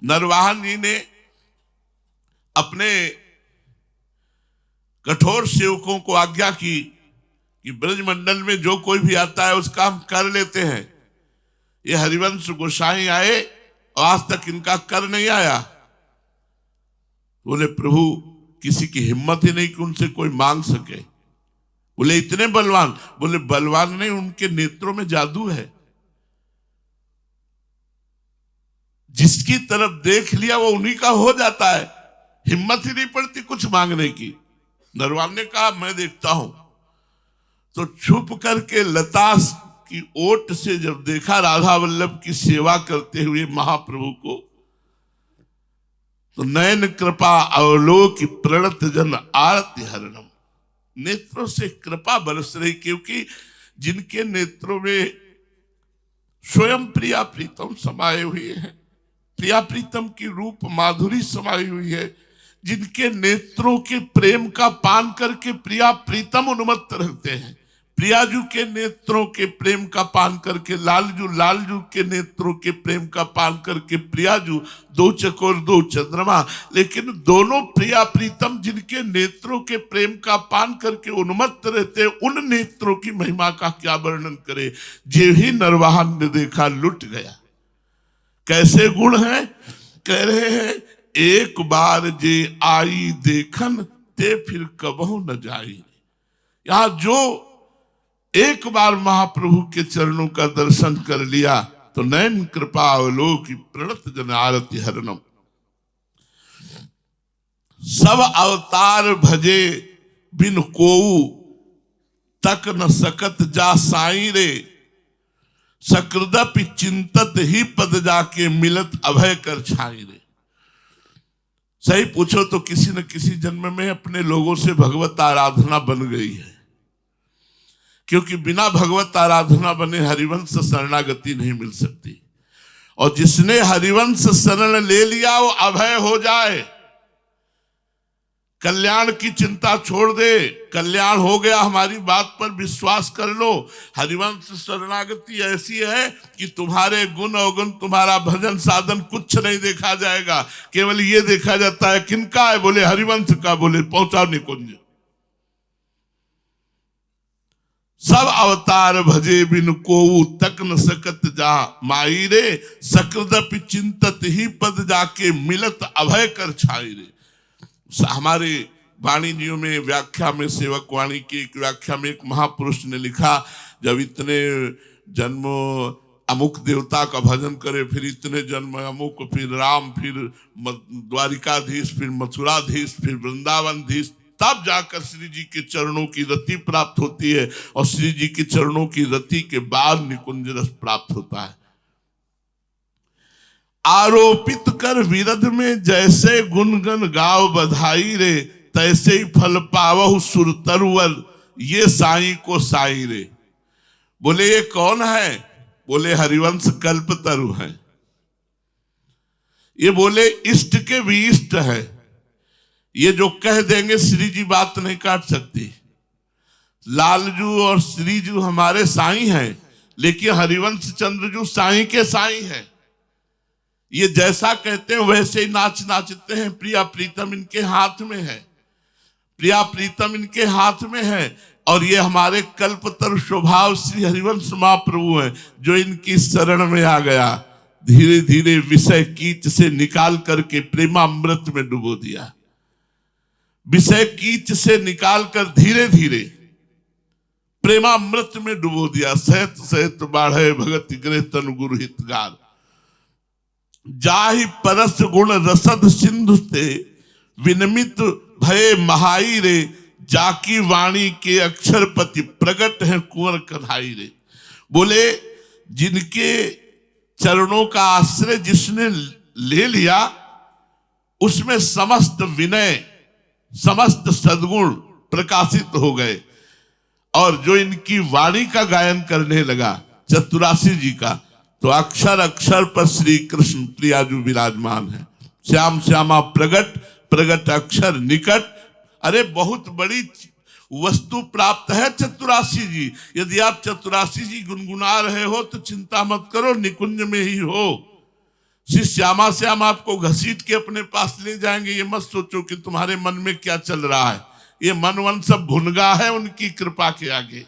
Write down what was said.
नरवाहन जी ने अपने कठोर सेवकों को आज्ञा की कि ब्रजमंडल में जो कोई भी आता है उसका हम कर लेते हैं। ये हरिवंश गोसाई आए और आज तक इनका कर नहीं आया। बोले प्रभु किसी की हिम्मत ही नहीं कि उनसे कोई मांग सके। बोले इतने बलवान? बोले बलवान नहीं, उनके नेत्रों में जादू है। जिसकी तरफ देख लिया वो उन्हीं का हो जाता है, हिम्मत ही नहीं पड़ती कुछ मांगने की। नरवान ने कहा मैं देखता हूं। तो छुप करके लता की ओट से जब देखा राधा वल्लभ की सेवा करते हुए महाप्रभु को, तो नयन कृपा अवलोक प्रणत जन आरती हरणम, नेत्रों से कृपा बरस रही, क्योंकि जिनके नेत्रों में स्वयं प्रिया प्रीतम समाये हुए हैं, प्रिया प्रीतम की रूप माधुरी समाई हुई है, जिनके नेत्रों के प्रेम का पान करके प्रिया प्रीतम उन्मत्त रहते हैं, प्रियाजू के नेत्रों के प्रेम का पान करके लालजू, लालजू के नेत्रों के प्रेम का पान करके प्रियाजू, दो चकोर दो चंद्रमा, लेकिन दोनों प्रिया प्रीतम जिनके नेत्रों के प्रेम का पान करके उन्मत्त रहते, उन नेत्रों की महिमा का क्या वर्णन करे। जे ही नरवाहन ने देखा लुट गया। कैसे गुण हैं? कह रहे हैं एक बार जे आई देखन ते फिर कबहू न जाई। यहां जो एक बार महाप्रभु के चरणों का दर्शन कर लिया तो नयन कृपा अवलोक प्रणत जन आरती हरणम। सब अवतार भजे बिन कोऊ तक न सकत जा साई रे, सकृदपि चिंतत ही पद जाके मिलत अभय कर छाई रे। सही पूछो तो किसी न किसी जन्म में अपने लोगों से भगवत आराधना बन गई है, क्योंकि बिना भगवत आराधना बने हरिवंश शरणागति नहीं मिल सकती। और जिसने हरिवंश शरण ले लिया वो अभय हो जाए, कल्याण की चिंता छोड़ दे। कल्याण हो गया, हमारी बात पर विश्वास कर लो। हरिवंश शरणागति ऐसी है कि तुम्हारे गुण अवगुण, तुम्हारा भजन साधन कुछ नहीं देखा जाएगा, केवल ये देखा जाता है किनका है। बोले हरिवंश का। बोले पहुंचाओ निकुंज। सब अवतार भजे बिन कोऊ तक न सकत जा माई रे, सकृदपि चिंतत ही पद जाके मिलत अभय कर छाई रे। हमारे वाणिज्यों में व्याख्या में, सेवक वाणी की एक व्याख्या में एक महापुरुष ने लिखा, जब इतने जन्म अमुक देवता का भजन करे, फिर इतने जन्म अमुक, फिर राम, फिर द्वारिकाधीश, फिर मथुराधीश, फिर वृंदावनधीश, तब जाकर श्री जी के चरणों की रति प्राप्त होती है। और श्री जी के चरणों की रति के बाद निकुंज रस प्राप्त होता है। आरोपित कर विरध में जैसे गुणगन गाव बधाई रे, तैसे ही फल पावहु सुर तरुवर ये साई को साई रे। बोले ये कौन है? बोले हरिवंश कल्प तरु है। ये बोले इष्ट के भी इष्ट है। ये जो कह देंगे श्री जी बात नहीं काट सकती। लालजू और श्रीजू हमारे साई हैं, लेकिन हरिवंश चंद्रजू साई के साई हैं। ये जैसा कहते हैं वैसे ही नाच नाचते हैं। प्रिया प्रीतम इनके हाथ में है, प्रिया प्रीतम इनके हाथ में है। और ये हमारे कल्पतरु स्वभाव श्री हरिवंश महाप्रभु हैं, जो इनकी शरण में आ गया, धीरे धीरे विषय कीच से निकाल करके प्रेमामृत में डुबो दिया। विषय कीच से निकालकर धीरे धीरे प्रेमामृत में डुबो दिया। सहत सहत बाढ़े भगत गृह तनु गुरु हितगार, जाहि परस गुण रसद सिंधु से विनमित भय महाई रे, जाकी वाणी के अक्षरपति प्रगट है कुंवर कन्हाई रे। बोले जिनके चरणों का आश्रय जिसने ले लिया, उसमें समस्त विनय, समस्त सद्गुण प्रकाशित हो गए। और जो इनकी वाणी का गायन करने लगा चतुरासी जी का, तो अक्षर अक्षर पर श्री कृष्ण प्रियाजू विराजमान है। श्याम श्यामा प्रगट, प्रगट अक्षर निकट। अरे बहुत बड़ी वस्तु प्राप्त है चतुरासी जी। यदि आप चतुरासी जी गुनगुना रहे हो तो चिंता मत करो, निकुंज में ही हो। श्री श्यामा श्याम आपको घसीट के अपने पास ले जाएंगे, ये मत सोचो कि तुम्हारे मन में क्या चल रहा है। ये मन वन सब भुनगा है उनकी कृपा के आगे।